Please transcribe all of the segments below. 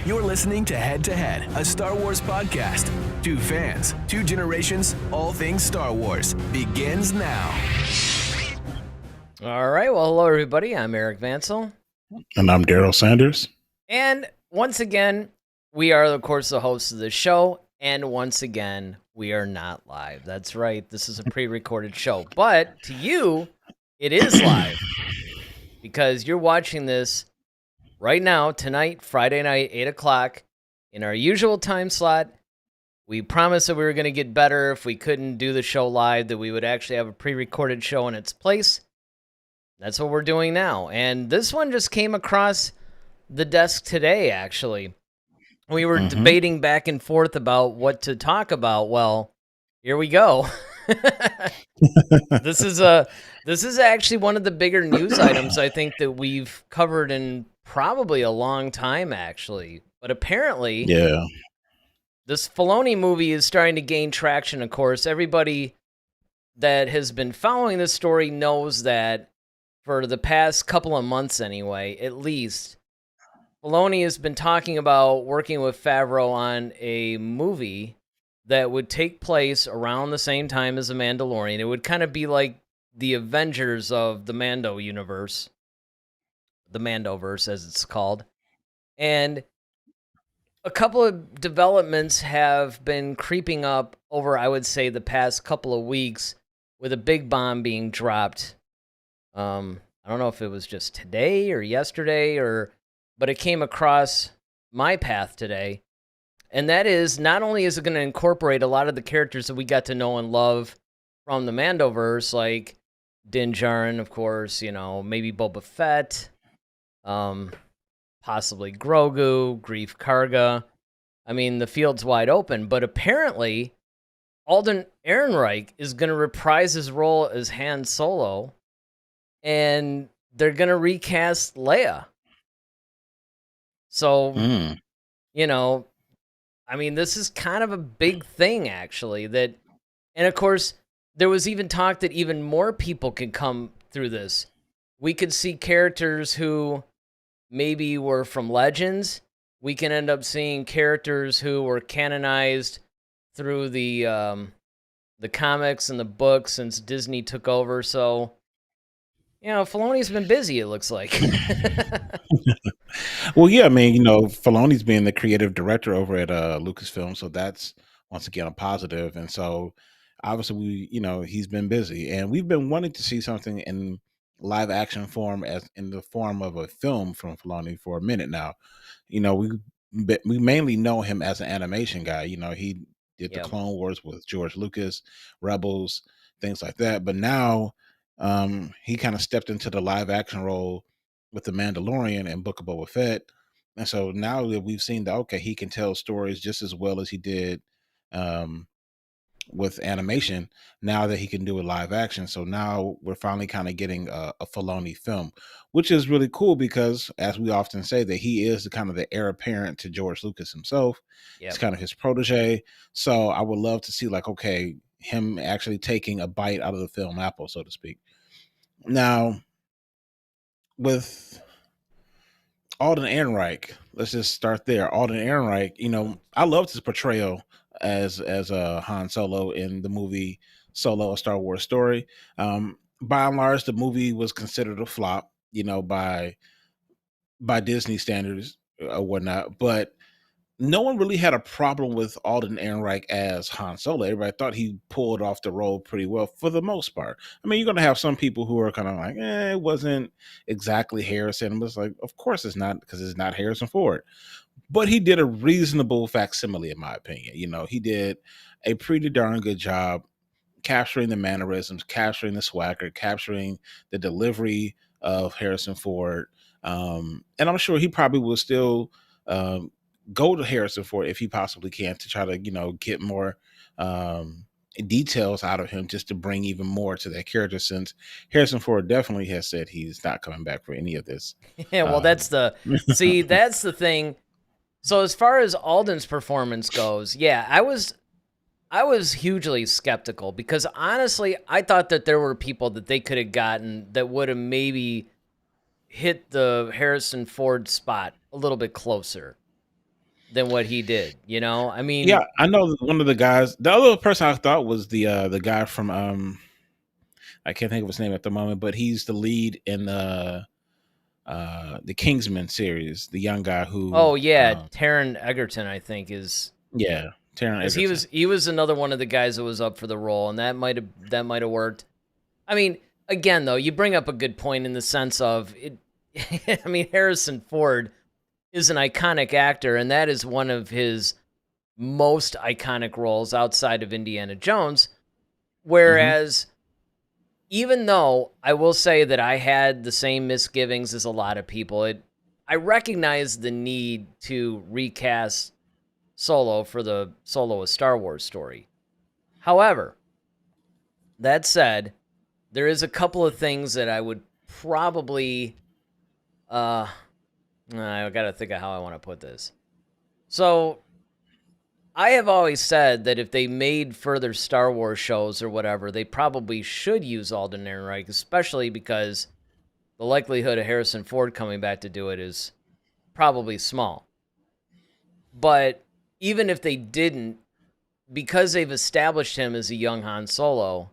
You're listening to Head, a Star Wars podcast. Two fans, two generations, all things Star Wars begins now. All right. Well, hello, everybody. I'm Eric Vansel. And I'm Daryl Sanders. And once again, we are, of course, the hosts of the show. And once again, we are not live. That's right. This is a pre-recorded show. But to you, it is live. Because you're watching this right now, tonight, Friday night, 8 o'clock, in our usual time slot. We promised that we were going to get better if we couldn't do the show live, that we would actually have a pre-recorded show in its place. That's what we're doing now. And this one just came across the desk today, actually. We were debating back and forth about what to talk about. Well, here we go. This is actually one of the bigger news items I think that we've covered in probably a long time, actually. But apparently, this Filoni movie is starting to gain traction, of course. Everybody that has been following this story knows that for the past couple of months anyway, at least, Filoni has been talking about working with Favreau on a movie that would take place around the same time as The Mandalorian. It would kind of be like the Avengers of the Mando universe. The Mandoverse, as it's called. And a couple of developments have been creeping up over, I would say, the past couple of weeks, with a big bomb being dropped. I don't know if it was just today or yesterday, but it came across my path today. And that is, not only is it going to incorporate a lot of the characters that we got to know and love from the Mandoverse, like Din Djarin, of course, maybe Boba Fett, possibly Grogu, Greef Karga. I mean, the field's wide open, but apparently Alden Ehrenreich is going to reprise his role as Han Solo, and they're going to recast Leia. So, I mean, this is kind of a big thing, actually. And of course, there was even talk that even more people could come through this. We could see characters who maybe were from Legends. We can end up seeing characters who were canonized through the comics and the books since Disney took over. So, Filoni's been busy, it looks like. Well, yeah, I mean, Filoni's being the creative director over at Lucasfilm, so that's once again a positive. And so obviously he's been busy, and we've been wanting to see something in live action form, as in the form of a film from Filoni, for a minute now. We mainly know him as an animation guy. He did the Clone Wars with George Lucas, Rebels, things like that. But now he kind of stepped into the live action role with The Mandalorian and Book of Boba Fett. And so now that we've seen that, okay, he can tell stories just as well as he did with animation, now that he can do it live action. So now we're finally kind of getting a Filoni film, which is really cool because, as we often say, that he is the kind of the heir apparent to George Lucas himself. It's kind of his protege. So I would love to see, like, okay, him actually taking a bite out of the film apple, so to speak. Now, with Alden Ehrenreich, let's just start there. Alden Ehrenreich, I loved his portrayal as a Han Solo in the movie Solo: A Star Wars Story. By and large, the movie was considered a flop, by Disney standards or whatnot. But no one really had a problem with Alden Ehrenreich as Han Solo. Everybody thought he pulled off the role pretty well for the most part. I mean, you're going to have some people who are kind of like, it wasn't exactly Harrison. But it's like, of course it's not, because it's not Harrison Ford. But he did a reasonable facsimile, in my opinion. He did a pretty darn good job capturing the mannerisms, capturing the swagger, capturing the delivery of Harrison Ford. And I'm sure he probably will still go to Harrison Ford if he possibly can, to try to, get more details out of him, just to bring even more to that character, since Harrison Ford definitely has said he's not coming back for any of this. Yeah, well, that's the thing. So as far as Alden's performance goes, I was hugely skeptical, because honestly, I thought that there were people that they could have gotten that would have maybe hit the Harrison Ford spot a little bit closer. than what he did. You know, I mean, yeah, I know one of the guys. The other person I thought was the guy from I can't think of his name at the moment, but he's the lead in the Kingsman series. The young guy who. Oh yeah, Taron Egerton, I think is. Yeah, Taron Egerton. He was another one of the guys that was up for the role, and that might have worked. I mean, again though, you bring up a good point in the sense of it. I mean, Harrison Ford is an iconic actor, and that is one of his most iconic roles outside of Indiana Jones. Whereas, even though I will say that I had the same misgivings as a lot of people, I recognize the need to recast Solo for the Solo a Star Wars story. However, that said, there is a couple of things that I would probably I gotta think of how I want to put this. So, I have always said that if they made further Star Wars shows or whatever, they probably should use Alden Ehrenreich, especially because the likelihood of Harrison Ford coming back to do it is probably small. But even if they didn't, because they've established him as a young Han Solo,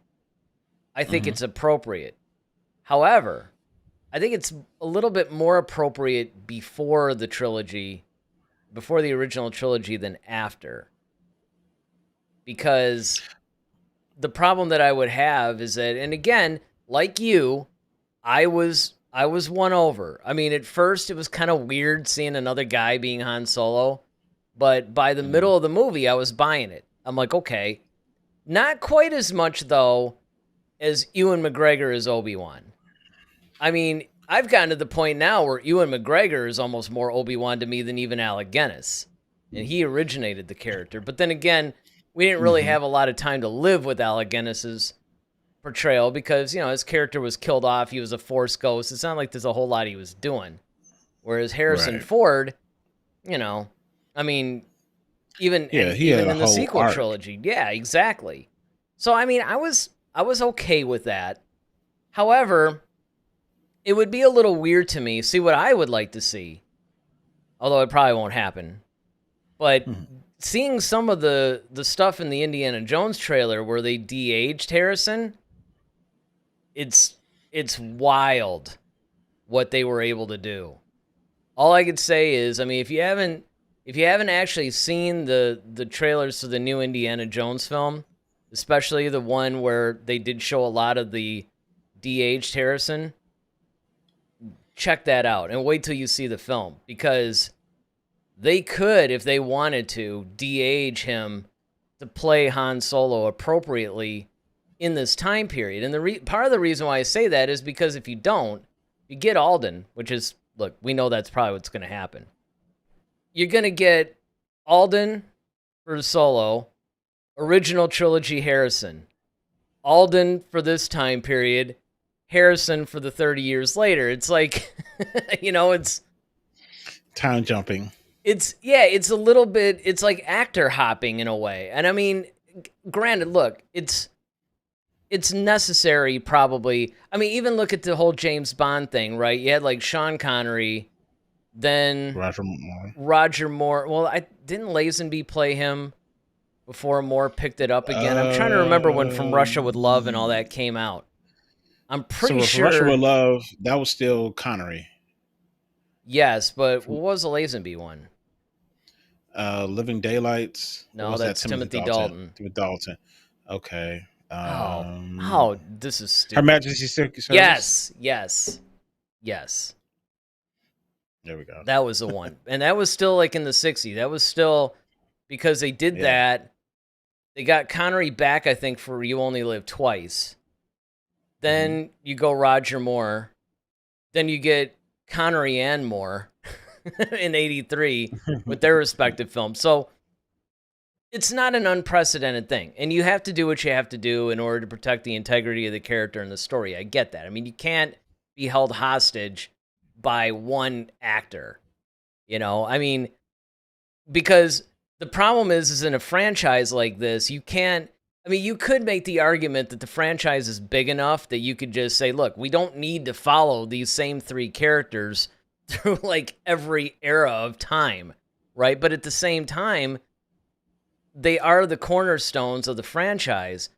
I think it's appropriate. However, I think it's a little bit more appropriate before the original trilogy than after. Because the problem that I would have is that, and again, like you, I was won over. I mean, at first it was kind of weird seeing another guy being Han Solo, but by the middle of the movie, I was buying it. I'm like, okay. Not quite as much, though, as Ewan McGregor as Obi-Wan. I mean, I've gotten to the point now where Ewan McGregor is almost more Obi-Wan to me than even Alec Guinness. And he originated the character. But then again, we didn't really have a lot of time to live with Alec Guinness's portrayal because, you know, his character was killed off. He was a Force ghost. It's not like there's a whole lot he was doing. Whereas Harrison Ford, you know, I mean, even in the sequel trilogy. Yeah, exactly. So, I mean, I was okay with that. However, it would be a little weird to me. See, what I would like to see, although it probably won't happen, but seeing some of the stuff in the Indiana Jones trailer where they de-aged Harrison, it's wild what they were able to do. All I could say is, I mean, if you haven't actually seen the trailers to the new Indiana Jones film, especially the one where they did show a lot of the de-aged Harrison, check that out and wait till you see the film, because they could, if they wanted to, de-age him to play Han Solo appropriately in this time period. And part of the reason why I say that is because if you don't, you get Alden, which is, look, we know that's probably what's going to happen. You're going to get Alden for Solo, original trilogy Harrison, Alden for this time period, Harrison for the 30 years later. It's like, you know, it's time jumping. It's a little bit, it's like actor hopping in a way. And I mean, granted, look, it's necessary probably. I mean, even look at the whole James Bond thing, right? You had like Sean Connery, then Roger Moore. Well, didn't Lazenby play him before Moore picked it up again? I'm trying to remember when From Russia with Love and all that came out. I'm pretty sure. From Russia with Love, that was still Connery. Yes, but what was the Lazenby one? Living Daylights. No, that's Timothy Dalton. Timothy Dalton. Okay. This is stupid. Her Majesty's Secret Service. Yes. There we go. That was the one. And that was still like in the 60s. That was still, because they did that. They got Connery back, I think, for You Only Live Twice. Then you go Roger Moore. Then you get Connery and Moore in 83 with their respective films. So it's not an unprecedented thing. And you have to do what you have to do in order to protect the integrity of the character and the story. I get that. I mean, you can't be held hostage by one actor. You know, I mean, because the problem is in a franchise like this, you can't, I mean, you could make the argument that the franchise is big enough that you could just say, look, we don't need to follow these same three characters through like every era of time. right? But at the same time, they are the cornerstones of the franchise.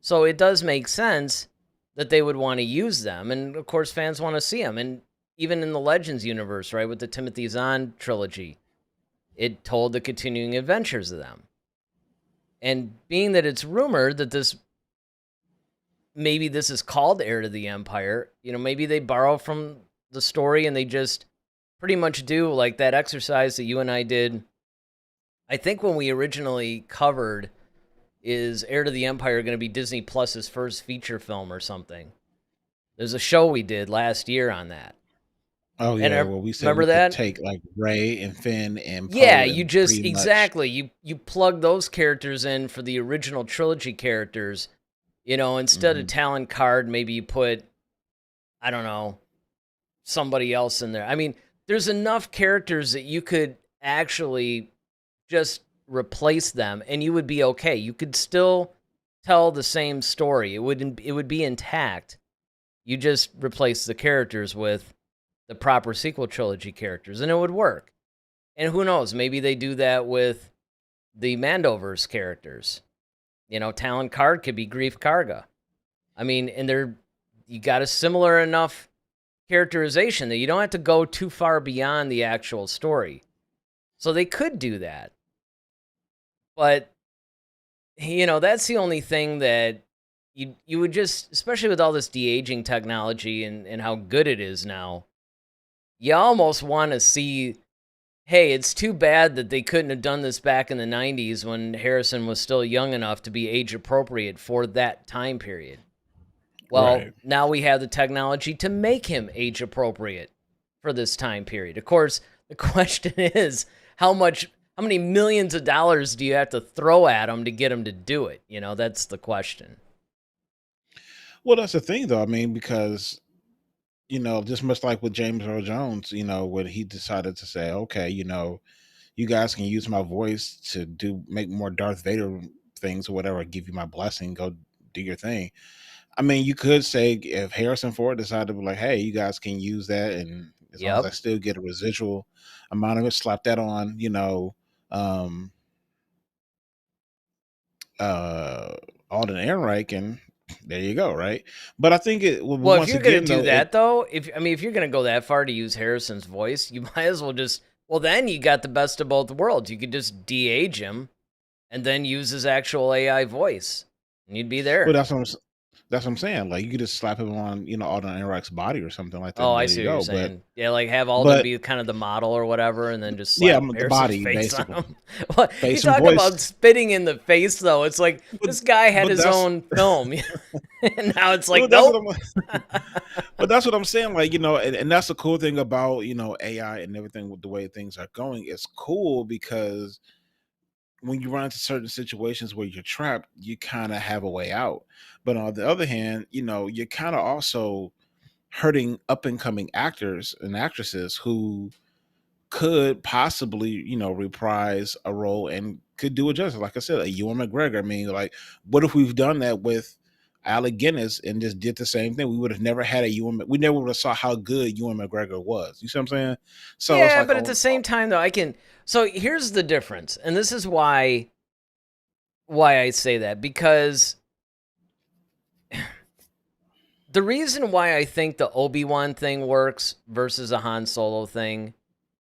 So it does make sense that they would want to use them. And of course, fans want to see them. And even in the Legends universe, right, with the Timothy Zahn trilogy, it told the continuing adventures of them. And being that it's rumored that maybe this is called Heir to the Empire, maybe they borrow from the story and they just pretty much do like that exercise that you and I did. I think when we originally covered, is Heir to the Empire going to be Disney Plus's first feature film or something? There's a show we did last year on that. Oh yeah, well we said remember we could that? take like Rey and Finn and Poe Yeah, you and just pretty much. exactly you plug those characters in for the original trilogy characters. Instead of Talon Card, maybe you put, I don't know, somebody else in there. I mean, there's enough characters that you could actually just replace them and you would be okay. You could still tell the same story. It would be intact. You just replace the characters with the proper sequel trilogy characters and it would work. And who knows, maybe they do that with the Mandoverse characters. Talon Card could be Grief Karga. I mean, and you got a similar enough characterization that you don't have to go too far beyond the actual story. So they could do that. But, that's the only thing that you would just, especially with all this de-aging technology and how good it is now, you almost want to see, hey, it's too bad that they couldn't have done this back in the 90s when Harrison was still young enough to be age appropriate for that time period. Well, Now we have the technology to make him age appropriate for this time period. Of course, the question is, how many millions of dollars do you have to throw at him to get him to do it? That's the question. Well, that's the thing, though. I mean, because just much like with James Earl Jones, when he decided to say, okay, you guys can use my voice to make more Darth Vader things or whatever, give you my blessing, go do your thing. I mean, you could say if Harrison Ford decided to be like, hey, you guys can use that, and as long as I still get a residual amount of it, slap that on, Alden Ehrenreich, and there you go, right? But I think if you're going to do that, though, if you're going to go that far to use Harrison's voice, you might as well just, then you got the best of both worlds. You could just de-age him and then use his actual AI voice, and you'd be there. Well, that's what I'm saying. Like, you could just slap him on, Alden Ehrenreich's body or something like that. Oh, I see what you're saying. But, yeah, like have Alden be kind of the model or whatever, and then just slap the body face basically. on him. You talk about spitting in the face, though. It's like this guy had his own film, and now it's like nope. But that's what I'm saying. Like, and that's the cool thing about AI and everything with the way things are going. It's cool because when you run into certain situations where you're trapped, you kind of have a way out. But on the other hand, you're kind of also hurting up and coming actors and actresses who could possibly, reprise a role and could do it justice. Like I said, a Ewan McGregor. I mean, like, what if we've done that with Alec Guinness and just did the same thing? We would have never had we never would have saw how good Ewan McGregor was. You see what I'm saying? So yeah, it's like, but at the same time, though, so here's the difference, and this is why I say that, because the reason why I think the Obi-Wan thing works versus a Han Solo thing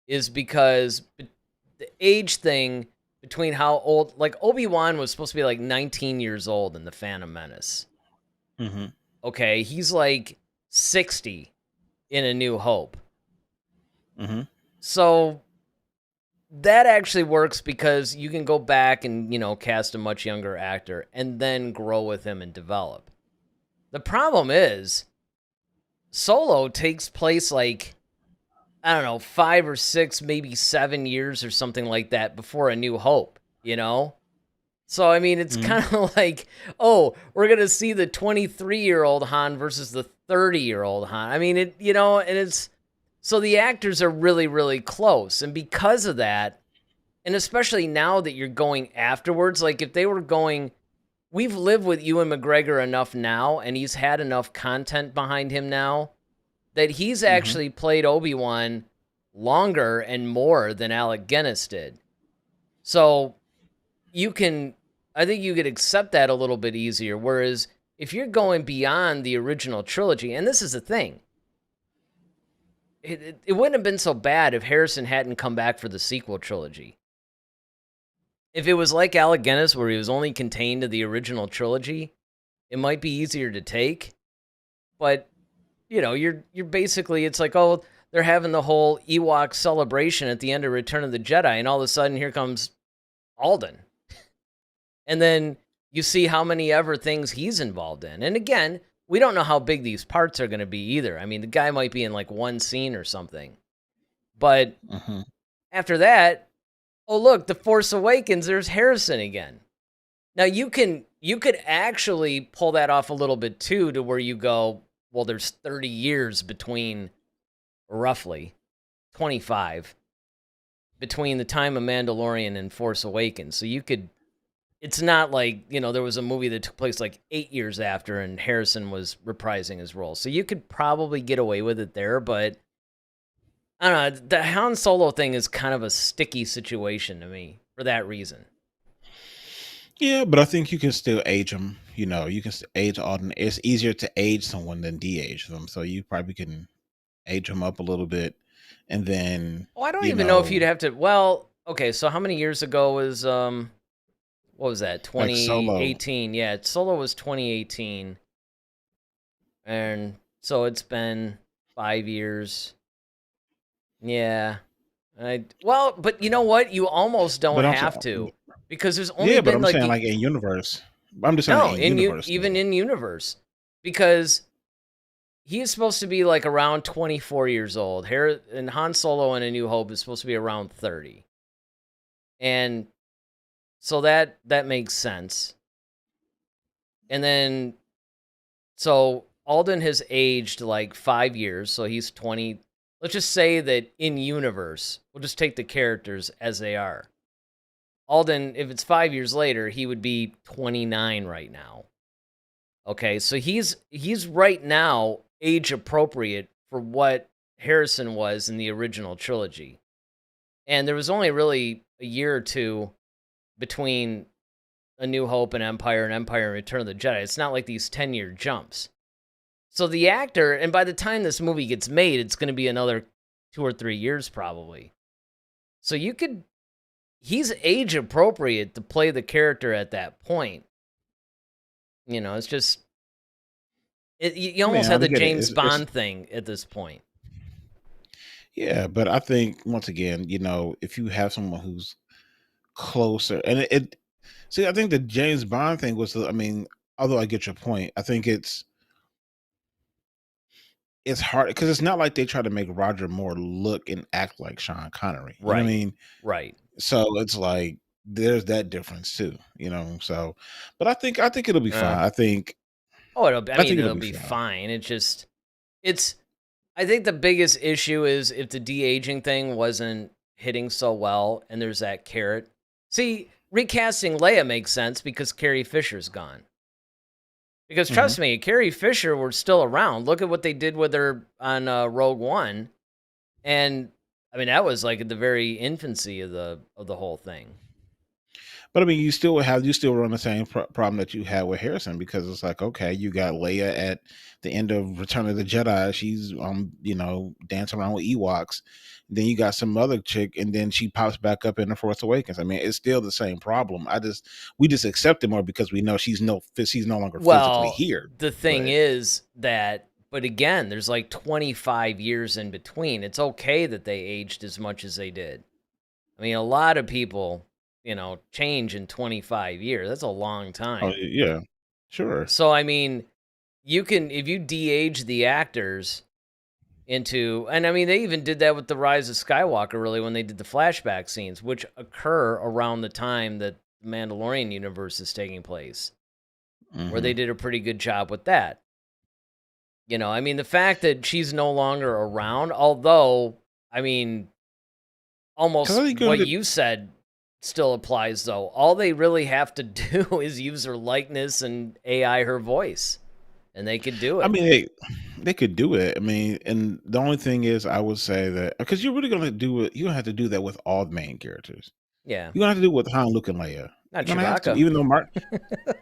is because the age thing between how old, like Obi-Wan was supposed to be like 19 years old in The Phantom Menace. Mm-hmm. Okay, he's like 60 in A New Hope. Mm-hmm. So that actually works because you can go back and, cast a much younger actor and then grow with him and develop. The problem is Solo takes place like, I don't know, 5 or 6, maybe 7 years or something like that before A New Hope, So, I mean, it's kind of like, oh, we're going to see the 23-year-old Han versus the 30-year-old Han. I mean, and it's, so the actors are really, really close. And because of that, and especially now that you're going afterwards, like if they were going, we've lived with Ewan McGregor enough now, and he's had enough content behind him now, that he's actually played Obi-Wan longer and more than Alec Guinness did. So I think you could accept that a little bit easier. Whereas if you're going beyond the original trilogy, and this is the thing, it wouldn't have been so bad if Harrison hadn't come back for the sequel trilogy. If it was like Alec Guinness, where he was only contained to the original trilogy, it might be easier to take. But, you're basically, it's like, oh, they're having the whole Ewok celebration at the end of Return of the Jedi, and all of a sudden here comes Alden. And then you see how many ever things he's involved in. And again, we don't know how big these parts are going to be either. I mean, the guy might be in like one scene or something. But after that, oh, look, The Force Awakens, there's Harrison again. Now, you could actually pull that off a little bit, too, to where you go, well, there's 30 years between, roughly, 25, between the time of Mandalorian and Force Awakens. So you could, it's not like, there was a movie that took place like 8 years after and Harrison was reprising his role. So you could probably get away with it there, but I don't know, the Han Solo thing is kind of a sticky situation to me for that reason. Yeah, but I think you can still age them. You can age Alden. It's easier to age someone than de-age them. So you probably can age them up a little bit. And then... Oh, I don't even know if you'd have to... Well, okay, so how many years ago was... what was that? 2018. Like yeah, Solo was 2018. And so it's been 5 years. Yeah. But you know what? You almost don't have to. Because there's only been I'm saying like in universe. I'm just saying in universe. Even in universe. Because he is supposed to be like around 24 years old. And Han Solo in A New Hope is supposed to be around 30. And so that makes sense. And then, so Alden has aged like 5 years. So he's 20. Let's just say that in universe, we'll just take the characters as they are. Alden, if it's 5 years later, he would be 29 right now. Okay, so he's right now age appropriate for what Harrison was in the original trilogy. And there was only really a year or two between A New Hope and Empire and Return of the Jedi. It's not like these 10-year jumps. So the actor, and by the time this movie gets made, it's going to be another 2 or 3 years probably. So he's age appropriate to play the character at that point. It's just, you almost have the James Bond thing at this point. Yeah, but I think, once again, if you have someone who's closer, and I think the James Bond thing was, although I get your point, I think it's hard because it's not like they try to make Roger Moore look and act like Sean Connery. You know what I mean? Right. So it's like there's that difference too, So, but I think it'll be fine. I think. Oh, it'll be fine. I think the biggest issue is if the de-aging thing wasn't hitting so well, and there's that carrot. See, recasting Leia makes sense because Carrie Fisher's gone. Because trust me, Carrie Fisher was still around. Look at what they did with her on Rogue One, and that was like at the very infancy of the whole thing. But you still run the same problem that you had with Harrison, because it's like, okay, you got Leia at the end of Return of the Jedi. She's dancing around with Ewoks. Then you got some other chick, and then she pops back up in The Force Awakens. It's still the same problem. We just accept it more because we know she's no longer physically here. The thing is that, but again, there's like 25 years in between. It's okay that they aged as much as they did. A lot of people, change in 25 years. That's a long time. Oh, yeah, sure. So, you can, if you de-age the actors into, and they even did that with The Rise of Skywalker, really, when they did the flashback scenes, which occur around the time that the Mandalorian universe is taking place, where they did a pretty good job with that. The fact that she's no longer around, although, almost what you said still applies, though. All they really have to do is use her likeness and AI her voice. and they could do I it. mean, they could do it. I mean, and the only thing is, I would say that because you're really gonna do it, you don't have to do that with all the main characters. Yeah. You're gonna have to do it with Han, Luke, and Leia. Not You're gonna have to, Chewbacca. even though Mark.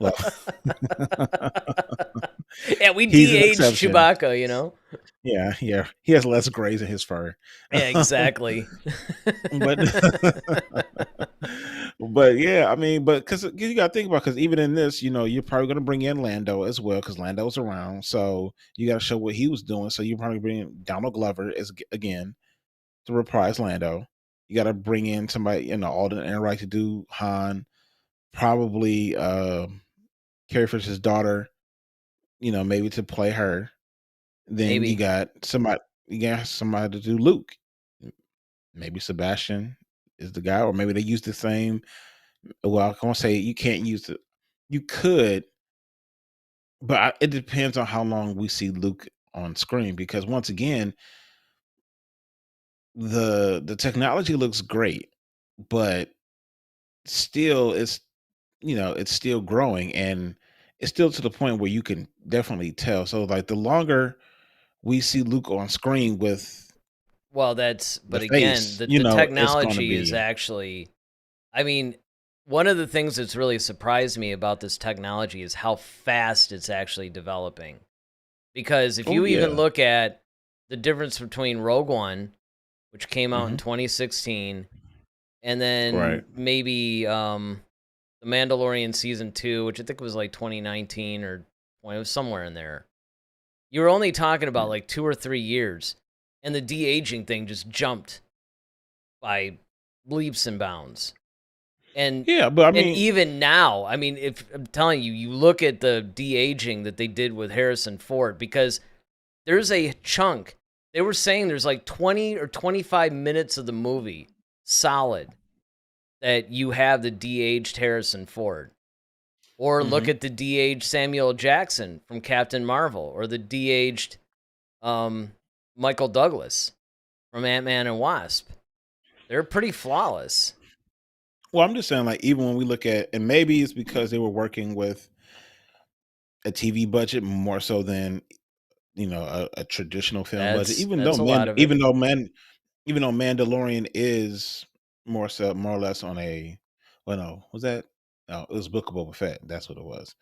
Well, Yeah, we he's an de-aged exception. Chewbacca, you know? Yeah, yeah. He has less grays in his fur. Yeah, exactly. But but yeah, I mean, but because you got to think about, because even in this, you're probably going to bring in Lando as well, because Lando's around, so you got to show what he was doing. So you probably bring in Donald Glover as again to reprise Lando. You got to bring in somebody, Alden Ehrenreich to do Han. Probably Carrie Fisher's daughter, maybe to play her. Then Maybe. you got somebody to do Luke. Maybe Sebastian is the guy, or maybe they use the same. Well, I can't say you can't use it. You could, but it depends on how long we see Luke on screen. Because once again, the technology looks great, but still, it's still growing, and it's still to the point where you can definitely tell. So, like, the longer we see Luke on screen with Well, the but again, face, the it's going to technology is be. actually, I mean, one of the things that's really surprised me about this technology is how fast it's actually developing. Because if Oh you even yeah. look at the difference between Rogue One, which came out in Hmm. 2016, and Right. then maybe The Mandalorian season 2, which I think was like 2019 or it was somewhere in there. You were only talking about like 2 or 3 years, and the de-aging thing just jumped by leaps and bounds. And Yeah, but I mean, even now, I mean, if I'm telling you, you look at the de-aging that they did with Harrison Ford, because there's a chunk. They were saying there's like 20 or 25 minutes of the movie solid that you have the de-aged Harrison Ford. Or look mhm. at the de-aged Samuel Jackson from Captain Marvel, or the de-aged Michael Douglas from Ant-Man and Wasp. They're pretty flawless. Well, I'm just saying, like, even when we look at, and maybe it's because they were working with a TV budget more so than a traditional film budget. That's a lot of it. Even though Mandalorian is more or less on a, well, no, was that, no, it was Book of Boba Fett. That's what it was.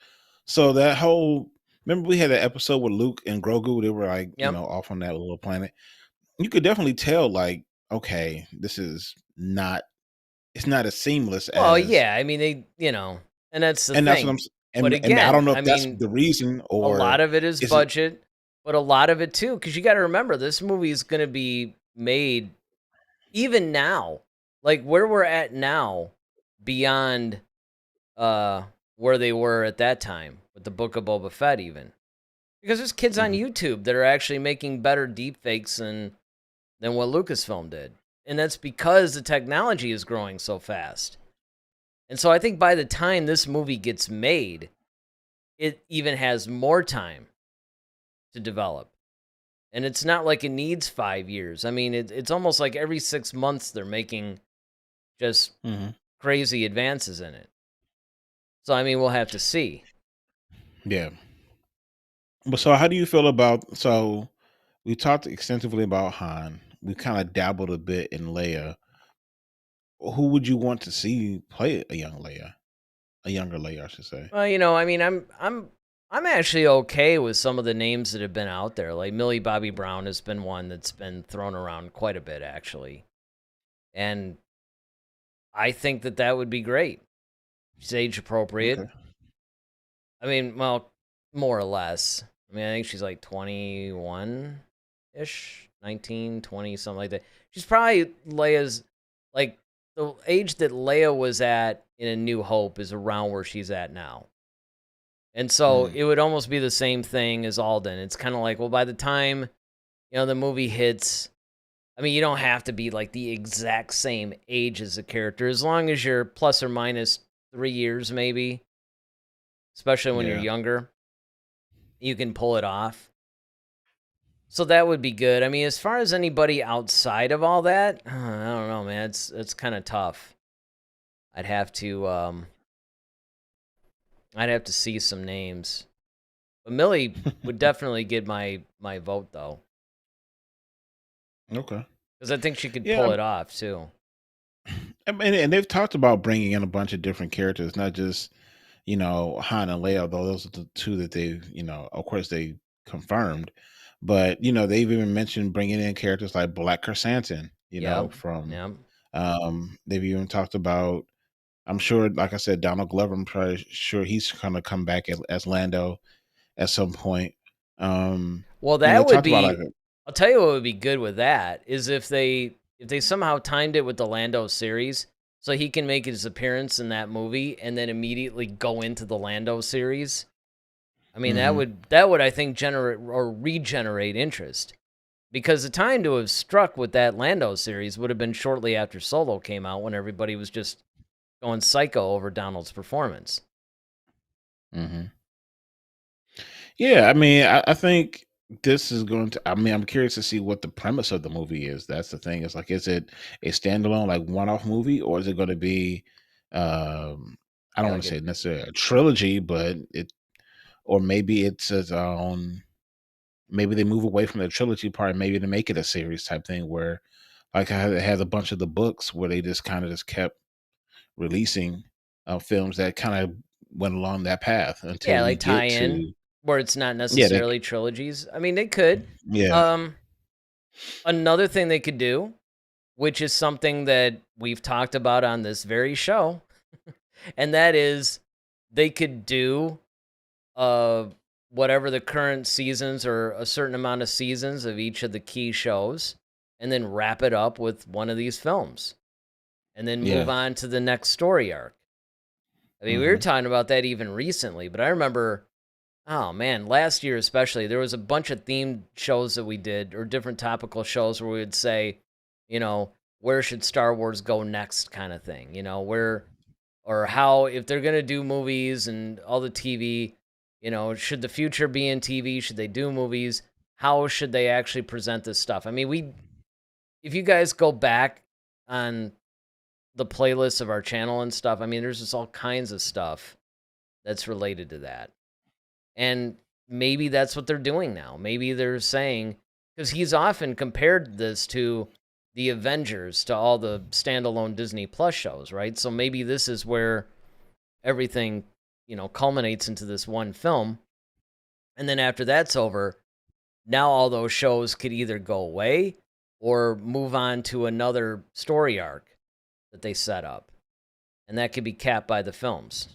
So that whole, remember we had that episode with Luke and Grogu. They were like, Yep. off on that little planet. You could definitely tell, like, okay, this is not. It's not as seamless Well, as, yeah, I mean and that's the and that's what thing. But and I don't again, know I if that's mean, the reason, a lot or of it is is it. budget, but a lot of it too, because you got to remember this movie is going to be made even now, like where we're at now, beyond where they were at that time with the Book of Boba Fett, even because there's kids on Mhm. YouTube that are actually making better deepfakes than what Lucasfilm did, and that's because the technology is growing so fast. And so I think by the time this movie gets made, it even has more time to develop. And it's not like it needs 5 years. I mean, it's almost like every 6 months they're making just Mhm. crazy advances in it. So I mean, we'll have to see. Yeah. But so how do you feel about, so we talked extensively about Han. We kind of dabbled a bit in Leia. Who would you want to see play a young Leia? A younger Leia, I should say. Well, I mean, I'm actually okay with some of the names that have been out there. Like Millie Bobby Brown has been one that's been thrown around quite a bit actually. And I think that would be great. She's age appropriate. Okay. I mean, well, more or less. I mean, I think she's like 21-ish, 19, 20, something like that. She's probably Leia's, like, the age that Leia was at in A New Hope is around where she's at now. And so Mm. it would almost be the same thing as Alden. It's kind of like, well, by the time, the movie hits, I mean, you don't have to be like the exact same age as the character, as long as you're plus or minus 3 years, maybe, especially when you're Yeah. younger. You can pull it off. So that would be good. I mean, as far as anybody outside of all that, I don't know, man. It's kind of tough. I'd have to I'd have to see some names. But Millie would definitely get my vote though. Okay. Because I think she could Yeah. pull it off too. I mean, and they've talked about bringing in a bunch of different characters, not just Han and Leia, though those are the two that they, of course they confirmed. But they've even mentioned bringing in characters like Black Chrysanthemum, Yep. from. Yep. They've even talked about. I'm sure, like I said, Donald Glover. I'm probably sure he's gonna come back as Lando at some point. Well, They that would talked about be. I'll tell you what would be good with that is if they somehow timed it with the Lando series, so he can make his appearance in that movie and then immediately go into the Lando series. I mean, that would I think generate or regenerate interest, because the time to have struck with that Lando series would have been shortly after Solo came out, when everybody was just going psycho over Donald's performance. Yeah, I mean, I think this is going to. I mean, I'm curious to see what the premise of the movie is. That's the thing. It's like, is it a standalone, like one-off movie, or is it going to be? I don't Yeah, want like to say necessarily a trilogy, but or maybe it's its own. Maybe they move away from the trilogy part, maybe to make it a series type thing, where like it has a bunch of the books where they just kind of just kept releasing films that kind of went along that path until we like get tie-in to. where it's not Yeah, necessarily trilogies. I mean, they could. yeah. Another thing they could do, which is something that we've talked about on this very show, and that is they could do uh whatever the current seasons or a certain amount of seasons of each of the key shows, and then wrap it up with one of these films and then move Yeah. on to the next story arc. I mean, we were talking about that even recently, but I remember, oh man, last year especially, there was a bunch of themed shows that we did, or different topical shows, where we would say, where should Star Wars go next, kind of thing, where, or how, if they're going to do movies and all the TV, should the future be in TV? Should they do movies? How should they actually present this stuff? I mean, if you guys go back on the playlists of our channel and stuff, I mean, there's just all kinds of stuff that's related to that. And maybe that's what they're doing now. Maybe they're saying, because he's often compared this to the Avengers, to all the standalone Disney Plus shows, right? So maybe this is where everything, culminates into this one film. And then after that's over, now all those shows could either go away or move on to another story arc that they set up. And that could be capped by the films.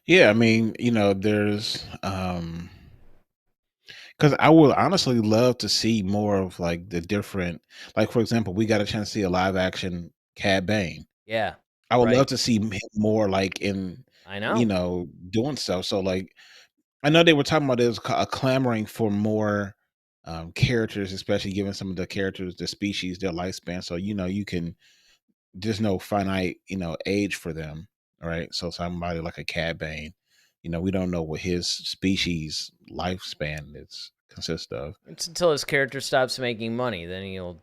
Yeah, I mean, there's because I would honestly love to see more of like the different, like for example, we got a chance to see a live action Cad Bane. Yeah. I would love Right. to see him more like in, I know. doing stuff. So like, I know they were talking about there's a clamoring for more characters, especially given some of the characters, the species, their lifespan. So you can, there's no finite age for them, right? So somebody like a Cad Bane, we don't know what his species lifespan is consists of. It's until his character stops making money, then he'll,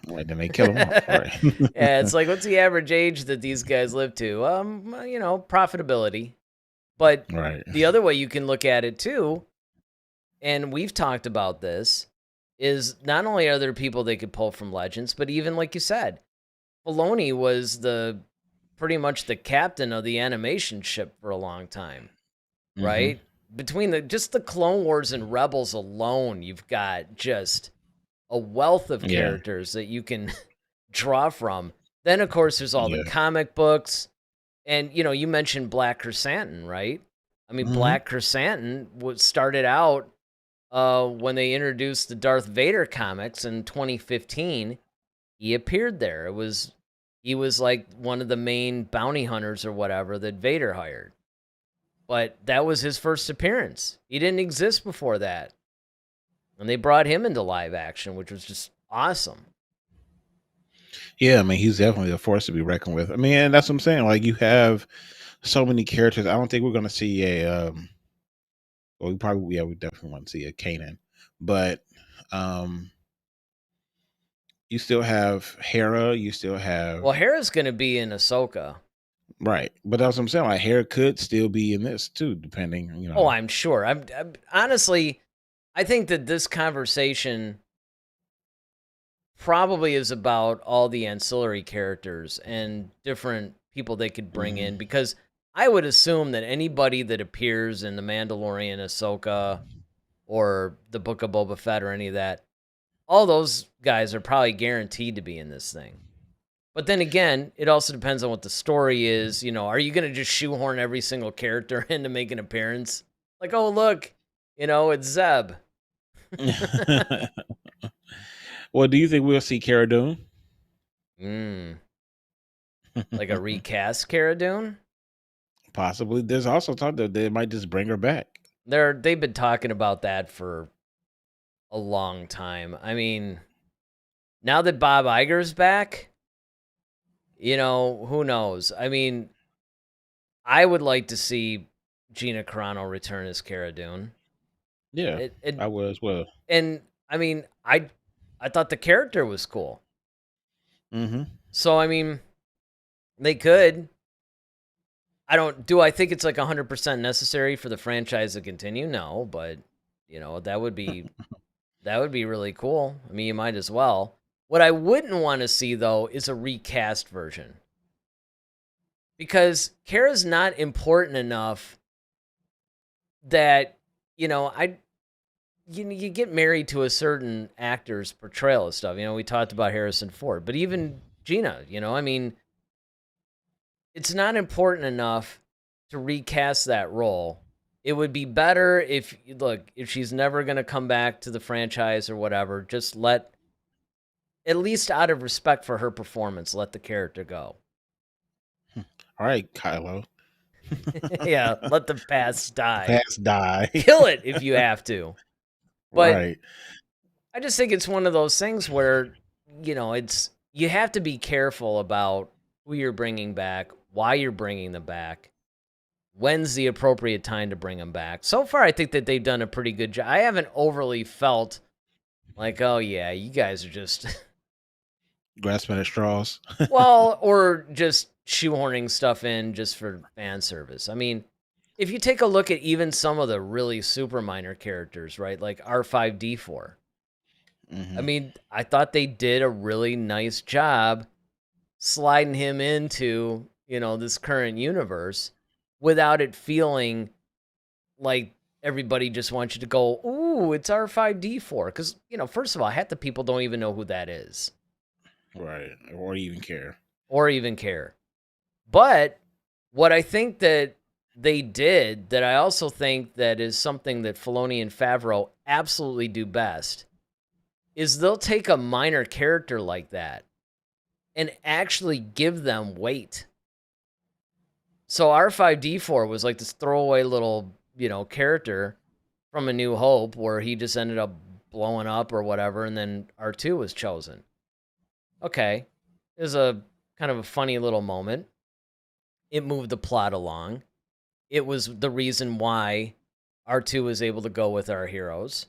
Right, then they kill him off, right? Yeah, it's like, what's the average age that these guys live to? Profitability. But Right. the other way you can look at it too, and we've talked about this, is not only are there people they could pull from Legends, but even like you said, Filoni was pretty much the captain of the animation ship for a long time, right? Between the Clone Wars and Rebels alone, you've got just a wealth of characters that you can draw from. Then, of course, there's all the comic books. And, you mentioned Black Chrysanthemum, right? I mean, Black Chrysanthemum started out when they introduced the Darth Vader comics in 2015. He appeared there. He was like one of the main bounty hunters or whatever that Vader hired. But that was his first appearance. He didn't exist before that. And they brought him into live action, which was just awesome. Yeah, I mean, he's definitely a force to be reckoned with. I mean, and that's what I'm saying. Like, you have so many characters. I don't think we're going to see a. Well, we definitely want to see a Kanan, but you still have Hera. You still have. Well, Hera's going to be in Ahsoka. Right, but that's what I'm saying. Like, hair could still be in this too, depending. Oh, I'm sure. I'm honestly, I think that this conversation probably is about all the ancillary characters and different people they could bring in, because I would assume that anybody that appears in The Mandalorian, Ahsoka, or the Book of Boba Fett or any of that, all those guys are probably guaranteed to be in this thing. But then again, it also depends on what the story is. Are you going to just shoehorn every single character in to make an appearance? Like, oh, look, it's Zeb. Well, do you think we'll see Cara Dune? Like a recast Cara Dune? Possibly. There's also talk that they might just bring her back. They've been talking about that for a long time. I mean, now that Bob Iger's back, who knows? I mean, I would like to see Gina Carano return as Cara Dune. Yeah, I would as well. And I mean, I thought the character was cool. So I mean, they could. I think it's like 100% necessary for the franchise to continue? No, but that would be really cool. I mean, you might as well. What I wouldn't want to see though is a recast version, because Kara's not important enough that you get married to a certain actor's portrayal of stuff. We talked about Harrison Ford, but even Gina, I mean, it's not important enough to recast that role. It would be better if she's never going to come back to the franchise or whatever, just at least out of respect for her performance, let the character go. All right, Kylo. Yeah, let the past die. Past die. Kill it if you have to. But right. I just think it's one of those things where, you have to be careful about who you're bringing back, why you're bringing them back, when's the appropriate time to bring them back. So far, I think that they've done a pretty good job. I haven't overly felt like, oh yeah, you guys are just grasping at straws. Well, or just shoehorning stuff in just for fan service. I mean, if you take a look at even some of the really super minor characters, right, like R5D4, I mean, I thought they did a really nice job sliding him into, this current universe without it feeling like everybody just wants you to go, ooh, it's R5D4. Because, first of all, half the people don't even know who that is. Right. Or even care. But what I think that they did, that I also think that is something that Filoni and Favreau absolutely do best, is they'll take a minor character like that and actually give them weight. So R5D4 was like this throwaway little, character from A New Hope where he just ended up blowing up or whatever, and then R2 was chosen. Okay, it was a kind of a funny little moment. It moved the plot along. It was the reason why R2 was able to go with our heroes.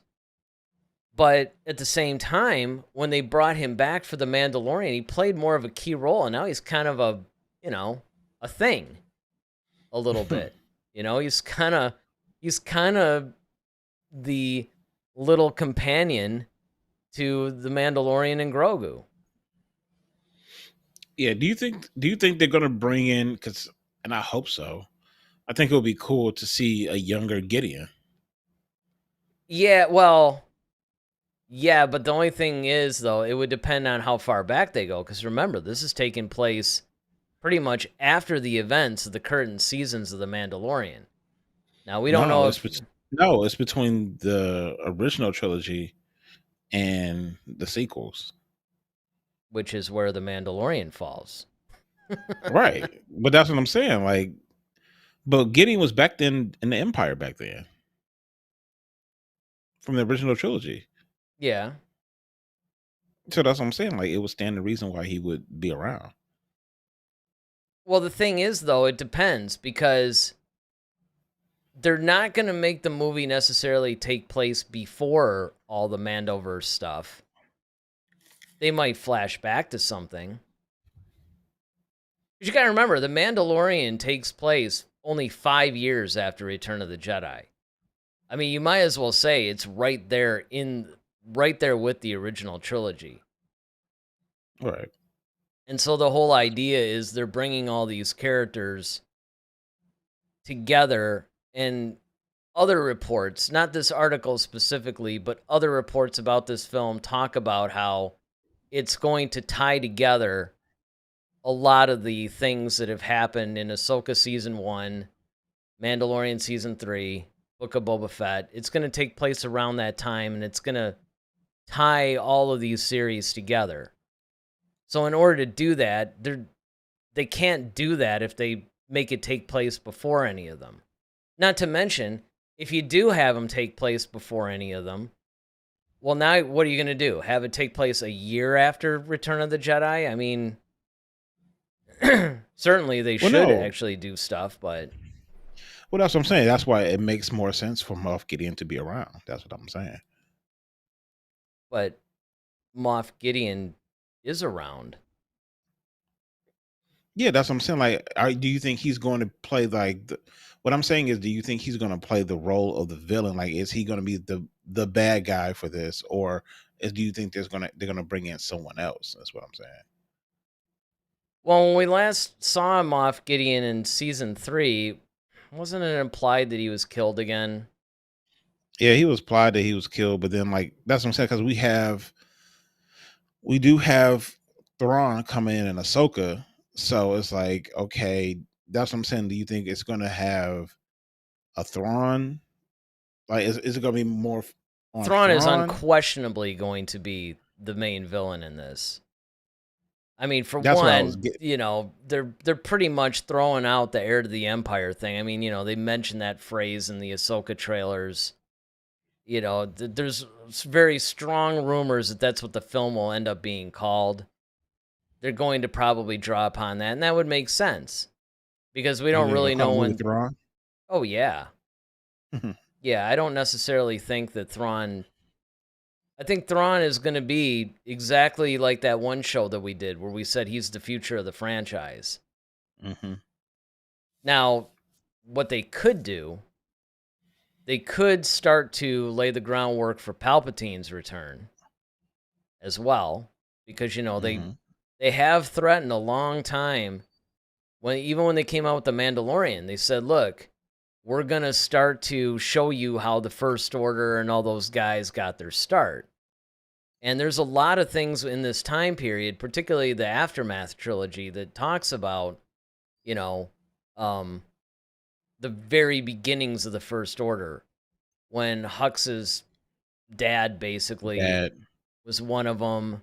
But at the same time, when they brought him back for The Mandalorian, he played more of a key role, and now he's kind of a thing a little bit. He's kind of the little companion to the Mandalorian and Grogu. Yeah, do you think they're going to bring in, and I hope so, I think it would be cool to see a younger Gideon. Yeah, well, yeah, but the only thing is, though, it would depend on how far back they go, because remember, this is taking place pretty much after the events of the current seasons of The Mandalorian. Now, we don't know if... it's between the original trilogy and the sequels. Which is where The Mandalorian falls. Right. But that's what I'm saying. Like, but Gideon was back then in the Empire back then. From the original trilogy. Yeah. So that's what I'm saying. Like, it would stand the reason why he would be around. Well, the thing is, though, it depends, because they're not going to make the movie necessarily take place before all the Mandoverse stuff. They might flash back to something. You got to remember, The Mandalorian takes place only 5 years after Return of the Jedi. I mean, you might as well say it's right there with the original trilogy. Right. And so the whole idea is they're bringing all these characters together, and other reports, not this article specifically, but other reports about this film talk about how it's going to tie together a lot of the things that have happened in Ahsoka Season 1, Mandalorian Season 3, Book of Boba Fett. It's going to take place around that time, and it's going to tie all of these series together. So in order to do that, they can't do that if they make it take place before any of them. Not to mention, if you do have them take place before any of them, well, now what are you going to do? Have it take place a year after Return of the Jedi? I mean, certainly they should actually do stuff, but... Well, that's what I'm saying. That's why it makes more sense for Moff Gideon to be around. That's what I'm saying. But Moff Gideon is around. Yeah, that's what I'm saying. Like, do you think he's going to play like what I'm saying is, do you think he's going to play the role of the villain? Like, is he going to be the bad guy for this, or do you think they're going to bring in someone else? That's what I'm saying. Well, when we last saw Moff Gideon in Season 3, wasn't it implied that he was killed again? Yeah, he was implied that he was killed, but then, like, that's what I'm saying, because we do have Thrawn coming in Ahsoka, so it's like, okay, that's what I'm saying. Do you think it's going to have a Thrawn? Like, is it going to be more on Thrawn is unquestionably going to be the main villain in this. I mean, for one, you know, they're pretty much throwing out the heir to the Empire thing. I mean, you know, they mentioned that phrase in the Ahsoka trailers. You know, there's very strong rumors that that's what the film will end up being called. They're going to probably draw upon that, and that would make sense because we don't really know when. Thrawn? Oh yeah, yeah. I don't necessarily think that Thrawn. I think Thrawn is going to be exactly like that one show that we did where we said he's the future of the franchise. Mm-hmm. Now, what they could do, they could start to lay the groundwork for Palpatine's return as well, because, you know, they have threatened a long time. Even when they came out with The Mandalorian, they said, look, we're going to start to show you how the First Order and all those guys got their start. And there's a lot of things in this time period, particularly the Aftermath trilogy, that talks about, you know, the very beginnings of the First Order, when Hux's dad basically was one of them,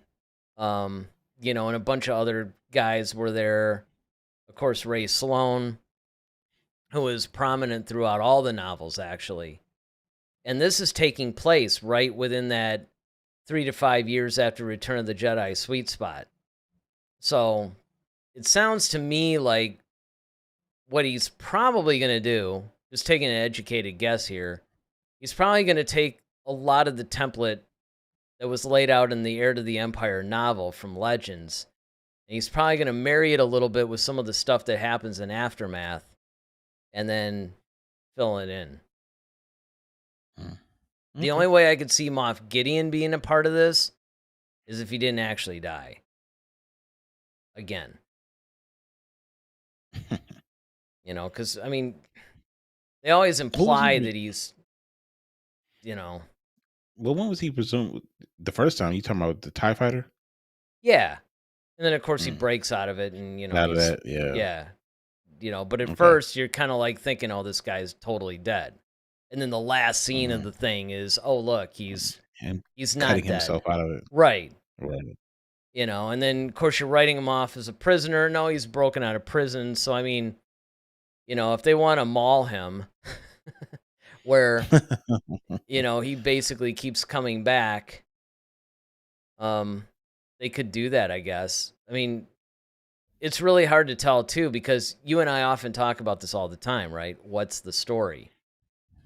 you know, and a bunch of other guys were there. Of course, Ray Sloan, who was prominent throughout all the novels, actually. And this is taking place right within that 3 to 5 years after Return of the Jedi sweet spot. So it sounds to me like what he's probably going to do, just taking an educated guess here, he's probably going to take a lot of the template that was laid out in the Heir to the Empire novel from Legends, and he's probably going to marry it a little bit with some of the stuff that happens in Aftermath, and then fill it in. The only way I could see Moff Gideon being a part of this is if he didn't actually die. Again. You know, because, I mean, they always imply that he's, you know. Well, when was he presumed? The first time? You talking about the TIE fighter? Yeah. And then, of course, he breaks out of it and, you know. Out of that, yeah. Yeah. You know, but at first, you're kind of like thinking, oh, this guy's totally dead. And then the last scene of the thing is, oh, look, he's not cutting dead. Himself out of it. Right. Right. You know, and then, of course, you're writing him off as a prisoner. No, he's broken out of prison. So, I mean, you know, if they want to maul him, where, you know, he basically keeps coming back, they could do that, I guess. I mean, it's really hard to tell, too, because you and I often talk about this all the time, right? What's the story?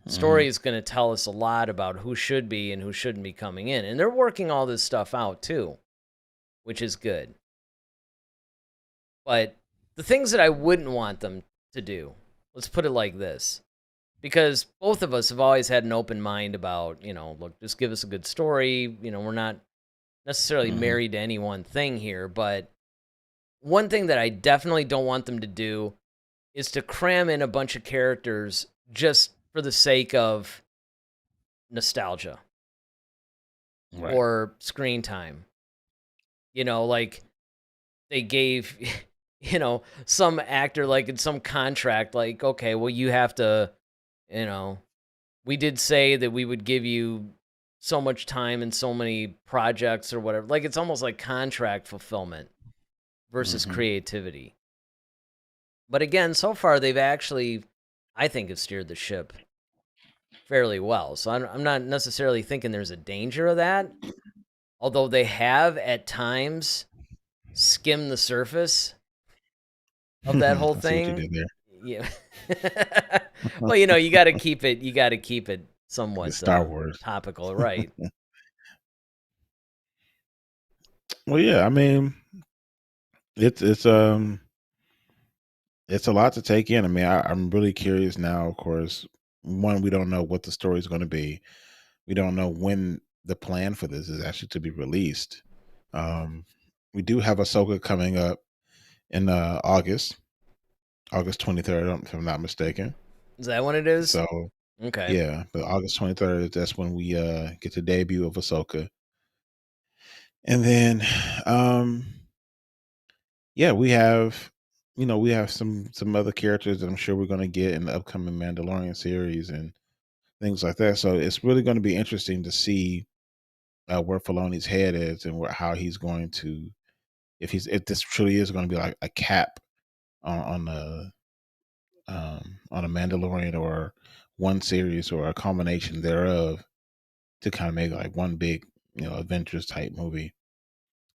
The story is going to tell us a lot about who should be and who shouldn't be coming in. And they're working all this stuff out, too, which is good. But the things that I wouldn't want them to do. Let's put it like this. Because both of us have always had an open mind about, look, just give us a good story. We're not necessarily married to any one thing here, but one thing that I definitely don't want them to do is to cram in a bunch of characters just for the sake of nostalgia or screen time. Like they gave, some actor, like in some contract, like, okay, well, you have to, we did say that we would give you so much time and so many projects or whatever. Like, it's almost like contract fulfillment versus creativity. But again, so far they've actually, I think, have steered the ship fairly well. So I'm not necessarily thinking there's a danger of that. Although they have at times skimmed the surface of that whole thing. What you did there. Yeah. Well, you got to keep it somewhat Star Wars topical, right? Well, yeah, I mean, it's a lot to take in. I mean, I'm really curious now. Of course, one, we don't know what the story is going to be. We don't know when the plan for this is actually to be released. We do have Ahsoka coming up in August 23rd, if I'm not mistaken. Is that when it is? So, okay, yeah, but August 23rd, that's when we get the debut of Ahsoka. And then, yeah, we have some other characters that I'm sure we're going to get in the upcoming Mandalorian series and things like that. So it's really going to be interesting to see where Filoni's head is and how he's going to, if this truly is going to be like a cap on a Mandalorian or one series or a combination thereof to kind of make like one big Avengers type movie.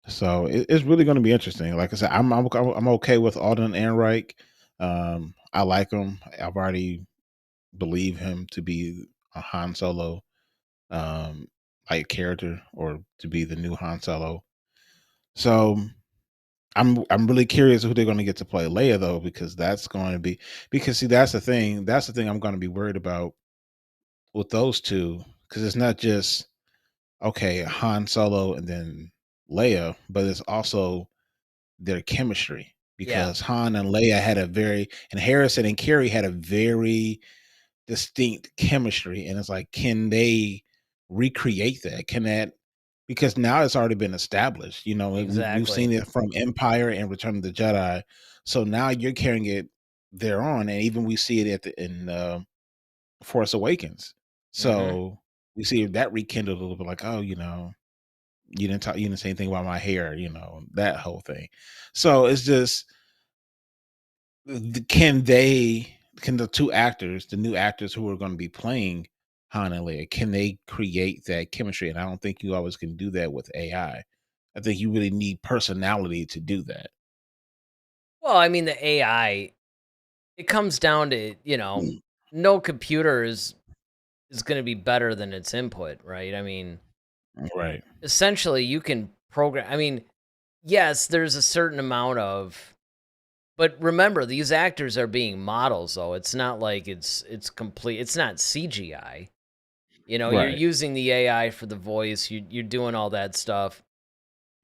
So it's really going to be interesting. Like I said, I'm okay with Alden Ehrenreich. I like him. I've already believe him to be a Han Solo like character, or to be the new Han Solo. So I'm really curious who they're going to get to play Leia, though, because that's going to be, see, that's the thing I'm going to be worried about with those two, because it's not just okay Han Solo and then Leia, but it's also their chemistry, because Han and Leia had and Harrison and Carrie had a very distinct chemistry, and it's like, can they recreate that? Can that, because now it's already been established, exactly. we've seen it from Empire and Return of the Jedi, so now you're carrying it there on, and even we see it in Force Awakens. So we see that rekindled a little bit, like, oh, you didn't say anything about my hair, that whole thing. So it's just, can the two actors, the new actors who are going to be playing Han and Leia, can they create that chemistry? And I don't think you always can do that with AI. I think you really need personality to do that. Well, I mean, the AI, it comes down to, no computer is going to be better than its input, right? I mean, right. Essentially, you can program. I mean, yes, there's a certain amount of, but remember, these actors are being models, though. It's not like it's complete. It's not CGI. You're using the AI for the voice. You're doing all that stuff.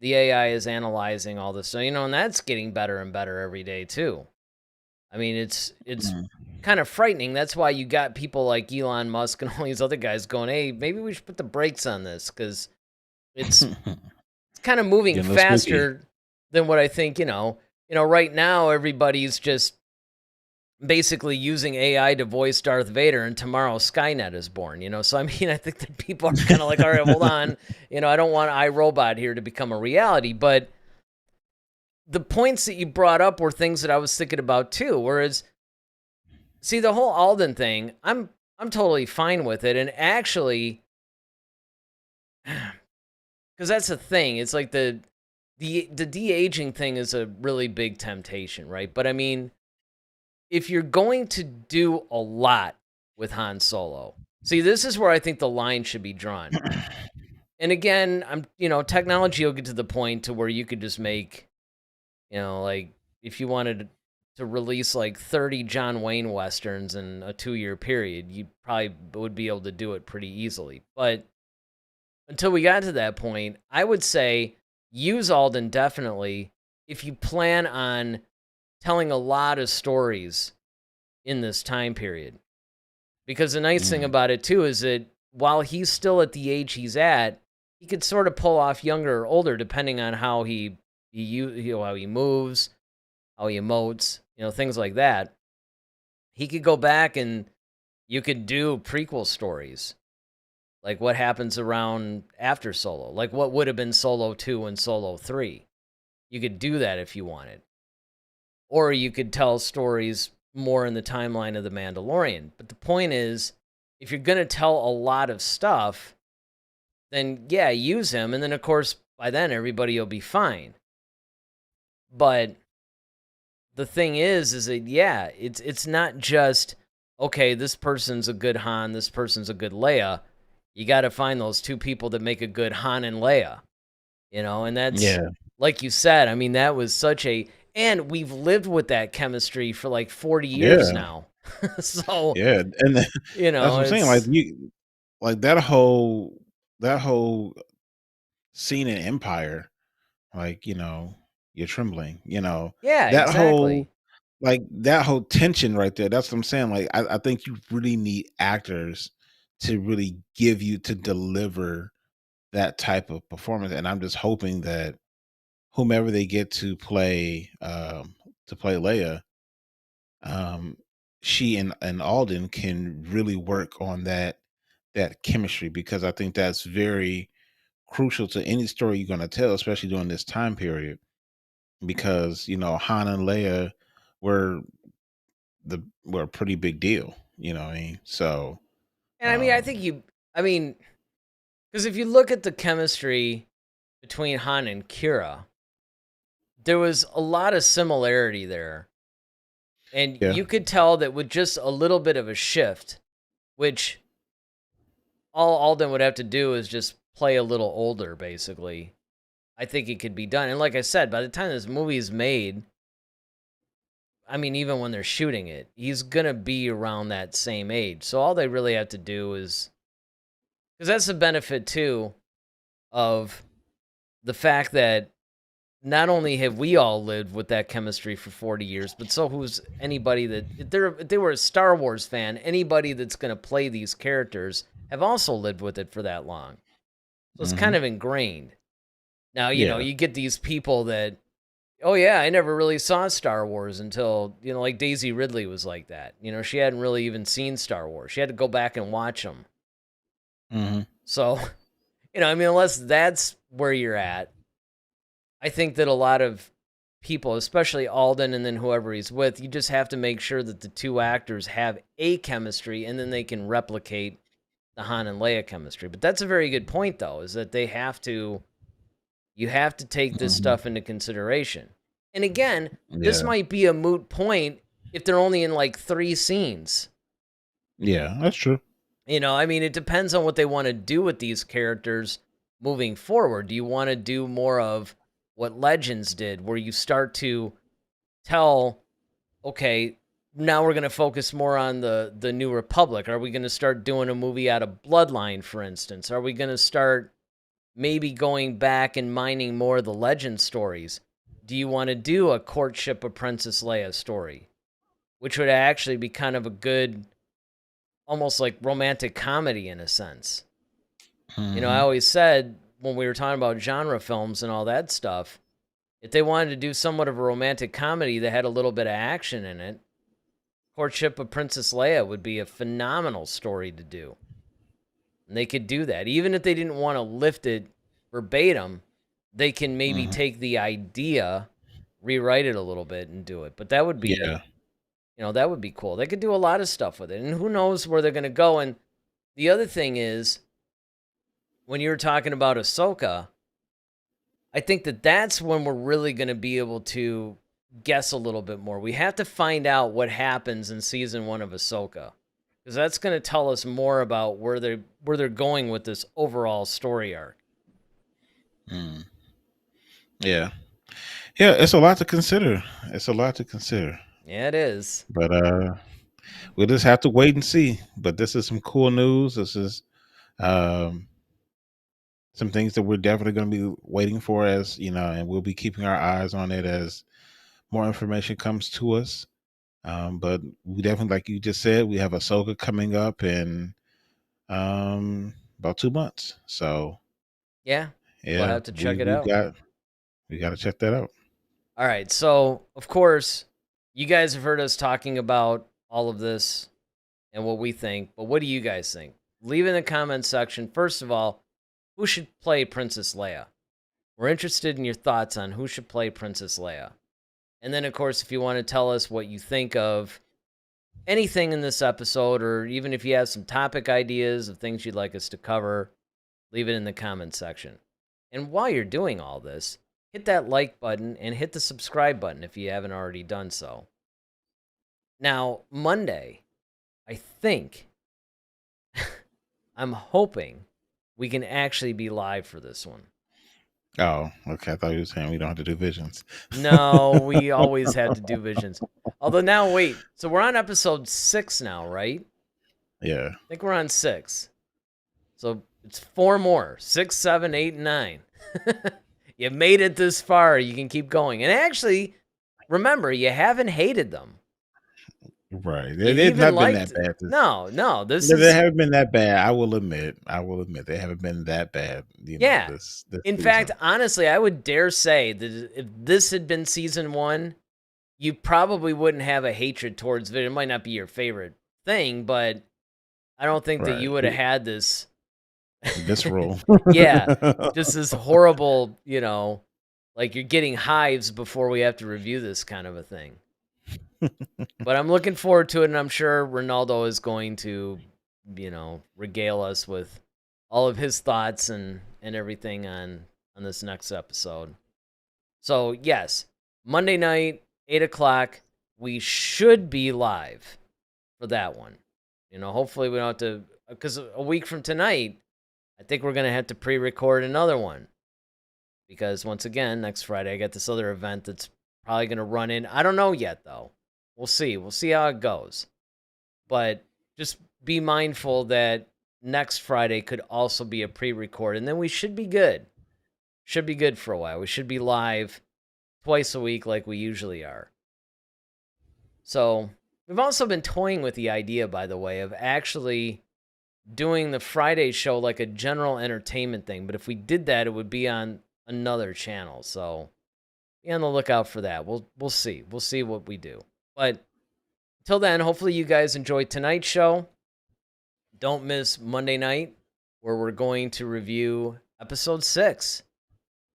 The AI is analyzing all this, so and that's getting better and better every day too. I mean, it's kind of frightening. That's why you got people like Elon Musk and all these other guys going, "Hey, maybe we should put the brakes on this," because it's kind of moving faster than what I think. Right now everybody's just basically using AI to voice Darth Vader, and tomorrow Skynet is born. So I mean, I think that people are kind of like, all right, hold on. I don't want iRobot here to become a reality, but the points that you brought up were things that I was thinking about too. Whereas, see, the whole Alden thing, I'm totally fine with it, and actually, because that's the thing. It's like the de-aging thing is a really big temptation, right? But I mean, if you're going to do a lot with Han Solo, see, this is where I think the line should be drawn. And again, technology will get to the point to where you could just make, like, if you wanted to release like 30 John Wayne westerns in a 2-year period. You probably would be able to do it pretty easily. But until we got to that point, I would say use Alden definitely if you plan on telling a lot of stories in this time period. Because the nice thing about it too is that while he's still at the age he's at, he could sort of pull off younger or older depending on how he how he moves, how he emotes, things like that. He could go back and you could do prequel stories. Like what happens around after Solo. Like what would have been Solo 2 and Solo 3. You could do that if you wanted. Or you could tell stories more in the timeline of The Mandalorian. But the point is, if you're going to tell a lot of stuff, then yeah, use him. And then, of course, by then, everybody will be fine. But the thing is that, yeah, it's not just, okay, this person's a good Han, this person's a good Leia. You got to find those two people that make a good Han and Leia. And that's, like you said, I mean, that was such a... And we've lived with that chemistry for like 40 years now. So yeah, and that's what I'm saying. Like that whole scene in Empire, like you're trembling. Yeah, that exactly. that whole tension right there. That's what I'm saying. Like I think you really need actors to really deliver that type of performance, and I'm just hoping that whomever they get to play Leia, she and Alden can really work on that chemistry, because I think that's very crucial to any story you're going to tell, especially during this time period, because Han and Leia were a pretty big deal. You know what I mean? So, and I mean, because if you look at the chemistry between Han and Kira, there was a lot of similarity there. And you could tell that with just a little bit of a shift, which all Alden would have to do is just play a little older, basically. I think it could be done. And like I said, by the time this movie is made, I mean, even when they're shooting it, he's going to be around that same age. So all they really have to do is... Because that's the benefit, too, of the fact that not only have we all lived with that chemistry for 40 years, but so who's anybody that... If they were a Star Wars fan, anybody that's going to play these characters have also lived with it for that long. So it's kind of ingrained. Now, you get these people that... Oh, yeah, I never really saw Star Wars until, like Daisy Ridley was like that. She hadn't really even seen Star Wars. She had to go back and watch them. So, unless that's where you're at, I think that a lot of people, especially Alden and then whoever he's with, you just have to make sure that the two actors have a chemistry and then they can replicate the Han and Leia chemistry. But that's a very good point, though, is that you have to take this stuff into consideration. And again, this might be a moot point if they're only in like 3 scenes. Yeah, that's true. It depends on what they want to do with these characters moving forward. Do you want to do more of what Legends did, where you start to tell, okay, now we're going to focus more on the New Republic? Are we going to start doing a movie out of Bloodline, for instance? Are we going to start maybe going back and mining more of the Legend stories? Do you want to do a courtship of Princess Leia story, which would actually be kind of a good, almost like romantic comedy in a sense? I always said when we were talking about genre films and all that stuff, if they wanted to do somewhat of a romantic comedy that had a little bit of action in it, Courtship of Princess Leia would be a phenomenal story to do. And they could do that. Even if they didn't want to lift it verbatim, they can maybe take the idea, rewrite it a little bit, and do it. But that would be, that would be cool. They could do a lot of stuff with it. And who knows where they're going to go. And the other thing is, when you were talking about Ahsoka, I think that that's when we're really going to be able to guess a little bit more. We have to find out what happens in season 1 of Ahsoka, because that's going to tell us more about where they're going with this overall story arc. Yeah, it's a lot to consider. Yeah, it is. But we'll just have to wait and see. But this is some cool news. This is um, some things that we're definitely going to be waiting for, as you know, and we'll be keeping our eyes on it as more information comes to us. But we definitely, like you just said, we have Ahsoka coming up in about 2 months. So Yeah, we'll have to check it we out. We got to check that out. All right, so of course, you guys have heard us talking about all of this and what we think, but what do you guys think? Leave in the comments section. First of all, who should play Princess Leia? We're interested in your thoughts on who should play Princess Leia. And then, of course, if you want to tell us what you think of anything in this episode, or even if you have some topic ideas of things you'd like us to cover, leave it in the comments section. And while you're doing all this, hit that like button and hit the subscribe button if you haven't already done so. Now, Monday, I think, I'm hoping we can actually be live for this one. Oh, okay. I thought you were saying we don't have to do visions. No, we always have to do visions. Although now, wait. So we're on episode 6 now, right? Yeah. I think we're on 6. So it's 4 more. 6, 7, 8, and 9. You made it this far. You can keep going. And actually, remember, you haven't hated them. Right. They've not been that bad. No. They haven't been that bad. I will admit. They haven't been that bad. Yeah. This In fact, honestly, I would dare say that if this had been season 1, you probably wouldn't have a hatred towards it. It might not be your favorite thing, but I don't think that you would have had this role. Yeah. Just this horrible, like you're getting hives before we have to review this kind of a thing. But I'm looking forward to it, and I'm sure Ronaldo is going to, regale us with all of his thoughts and everything on this next episode. So, yes, Monday night, 8 o'clock, we should be live for that one. Hopefully we don't have to, because a week from tonight, I think we're going to have to pre-record another one. Because, once again, next Friday, I got this other event that's probably going to run in. I don't know yet, though. We'll see. We'll see how it goes. But just be mindful that next Friday could also be a pre-record, and then we should be good. Should be good for a while. We should be live twice a week like we usually are. So, we've also been toying with the idea, by the way, of actually doing the Friday show like a general entertainment thing. But if we did that, it would be on another channel. So, be on the lookout for that. We'll see. We'll see what we do. But until then, hopefully you guys enjoyed tonight's show. Don't miss Monday night, where we're going to review episode 6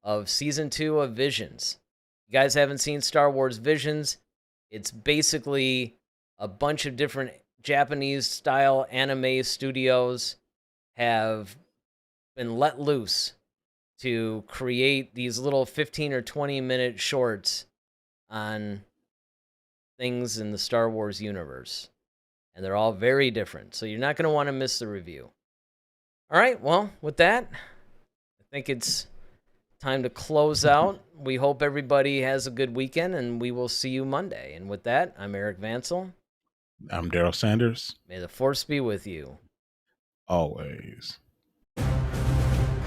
of season 2 of Visions. You guys haven't seen Star Wars Visions. It's basically a bunch of different Japanese-style anime studios have been let loose to create these little 15 or 20-minute shorts on things in the Star Wars universe. And they're all very different, so you're not going to want to miss the review. All right, well, with that, I think it's time to close out. We hope everybody has a good weekend, and we will see you Monday. And with that, I'm Eric Vansel. I'm Daryl Sanders. May the Force be with you. Always.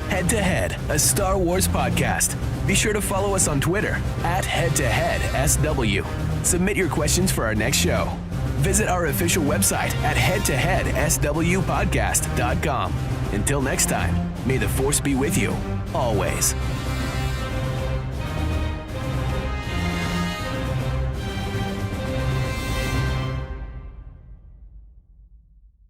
Head to Head, a Star Wars podcast. Be sure to follow us on Twitter @HeadToHeadSW. Submit your questions for our next show. Visit our official website at headtoheadswpodcast.com. Until next time, may the Force be with you, always.